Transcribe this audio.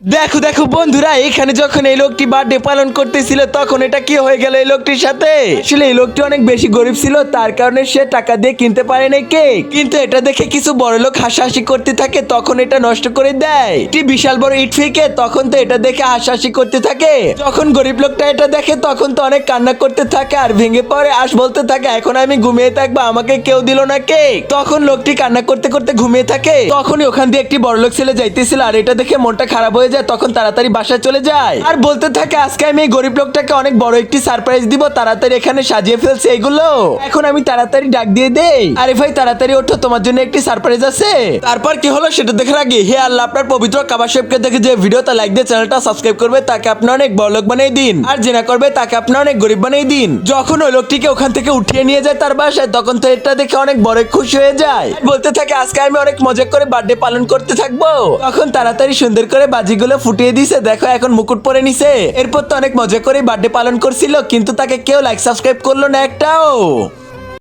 দেখো দেখো বন্ধুরা, এখানে যখন এই লোকটি বার্থডে পালন করতেছিল তখন এটা কি হয়ে গেল এই লোকটির সাথে। আসলে এই লোকটি অনেক বেশি গরিব ছিল, তার কারণে সে টাকা দিয়ে কিনতে পারে না কেক। কিন্তু এটা দেখে কিছু বড় লোক হাসাহাসি করতে থাকে, তখন এটা নষ্ট করে দেয় একটি বিশাল বড় ইট ফেকে। তখন তো এটা দেখে হাসাহাসি করতে থাকে। যখন গরিব লোকটা এটা দেখে তখন তো অনেক কান্না করতে থাকে আর ভেঙে পড়ে আর বলতে থাকে, এখন আমি ঘুমিয়ে থাকবো, আমাকে কেউ দিল না কেক। তখন লোকটি কান্না করতে করতে ঘুমিয়ে থাকে। তখনই ওখান দিয়ে একটি বড় লোক ছেলে যাইতেছিল, আর এটা দেখে মনটা খারাপ হয়ে যায়। তখন তাড়াতাড়ি বাসায় চলে যায় আর বলতে থাকে, আজকে আমি এই গরিব লোকটাকে অনেক বড় একটি সারপ্রাইজ দিব, তাড়াতাড়ি এখানে সাজিয়ে ফেলছে এগুলো। এখন আমি তাড়াতাড়ি ডাক দিয়ে দেই, আরে ভাই তাড়াতাড়ি ওঠো, তোমার জন্য একটি সারপ্রাইজ আছে। তারপর কি হলো সেটা দেখার আগে, হে আল্লাহ, আপনার পবিত্র কাবা শরীফকে দেখে যে ভিডিওটা লাইক দিয়ে চ্যানেলটা সাবস্ক্রাইব করবে তাকে আপনি অনেক বড় লোক বানিয়ে দিন, আর জেনা করবে তাকে আপনি অনেক গরিব বানিয়ে দিন। যখন ওই লোকটিকে ওখান থেকে উঠিয়ে নিয়ে যায় তার বাসায়, তখন তো এটা দেখে অনেক বড় খুশি হয়ে যায়, বলতে থাকে, আজকে আমি অনেক মজা করে বার্থডে পালন করতে থাকবো। তখন তাড়াতাড়ি সুন্দর করে বাজিগুলো ফুটিয়ে দিছে, দেখো এখন মুকুট পরে নিছে। এরপর তো অনেক মজা করে বার্থডে পালন করছিল, কিন্তু তাকে কেউ লাইক সাবস্ক্রাইব করলো না একটাও।